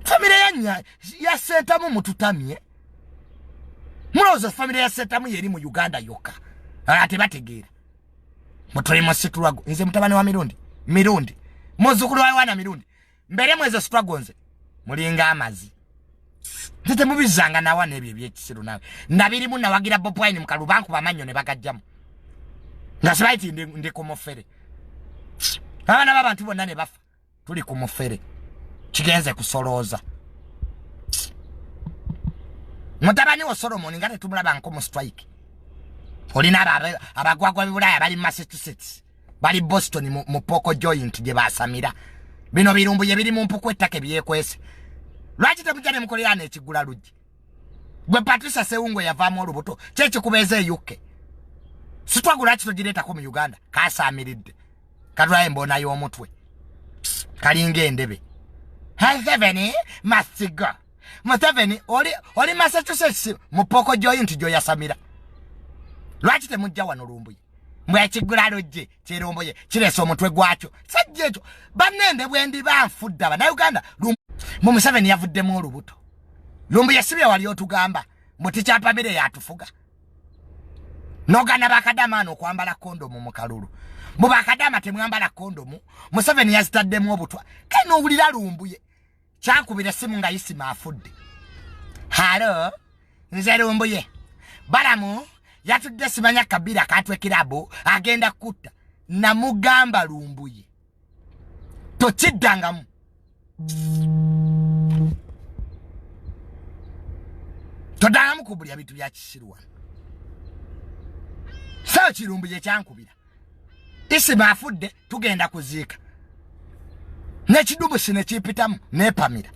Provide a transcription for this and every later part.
Family yanya ya sentamu mututamye. Mulozo family ya sentamu yeri mu Uganda yoka. Ate bategeera. Mutole mu struggle. Nze mutabani wa Mirundi. Muzukulu wa wana Mirundi. Mbere mwezo struggle nze. Mulinga amazi. Tete mubizanga na wana ebyo byekisiru nawe. Nabiri mu nawagira Bobi Wine mu kalubanku bamanyo ne bagajjamu. Ngasibaiti ndi ku mufere. Abana b'abantu bonna ne bafa. Tuli ku mufere. Kigenze kusoloza. Mutabani wa Solomon ngate tumulaba nko mu strike. Olina abagwagwa bibulaya bali Massachusetts. Bali Boston mu poko joint je basamira. Bino birumbu ye biri mu mpuku ettake byekwese. Lwaki temujane mukolera ekigula luji. Gwe Patricia Seungo yavaamu olubuto. Cheche kubeze UK. Sitwagula kito gireta ko mu Uganda. Kasamiridde. Kadwaye mbona yo omutwe. Kalinge endebe. Museveni must go. Museveni oli Massachusetts mu poko joint jo yasamira. Lwaki temujja wano lumbuye. Mwe kigula lujje kirumbuye kireso omutwe gwakyo. Sajjejo banende bwendi banfudda bana Uganda. Mu Museveni yavuddemu olubuto. Lumbuye sibye wali otugamba mbuti kyapabire yatufuga. Nogana bakadama okwambala kondomu mu kalulu. Mu bakadama temwambala kondomu. Museveni yazitaddemu obutwa. Kano ulira lumbuye. Kyakubira simu nga yisima afudde. Halo, nze lumbuye. Balamu yatudde simanya kabira katwe kirabo agenda kutta. Namugamba lumbuye. Tokiddangamu. Todangamu kubulya bitu bya kisirwa. Sawa kirumbuye kyankubira. Isima afudde tugenda kuziika. Nekidubu sine kipitamu nepamira.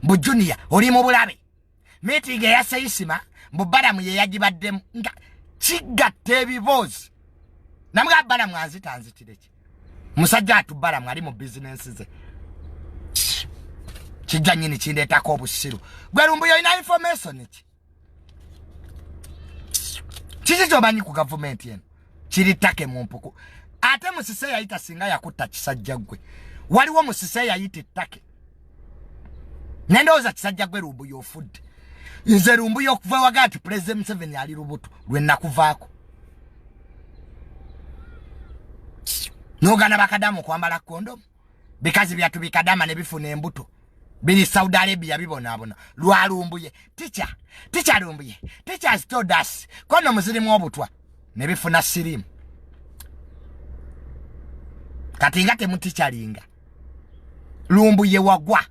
Mbu junior oli mu bulabe. Meeting ya Isima mbu Balamu ye yagibaddemu nga kigatte ebibozi. Namugamba Balamu anzitanzitireki. Musajja atu Balamu ali mu business ze. Kijja nyini kindeetako obusiru. Gwe lumbuye olina information ki? Kiki ky'omanyi ku government yeno? Kiri ttake mu mpuku. Ate Musise yayita singa yakutta kisajja gwe. Waliwo Musise yayita ettake. Nendowooza kisajja gwe lumbuye ofudde. Nze lumbuye okuva wagati President Museveni ali lubuto lwe nakuvaako. Nogana bakadamu kwambala kondomu. Bikazi byatu bikadama ne bifuna embuto. Bili Saudi Arabia bibonabona. Lwa lumbuye. Teacher lumbuye. Teachers told us. Kono muzirimu obutwa. Ne bifuna sirimu. Kati ngate mu teacher linga. Lumbuye wagwa.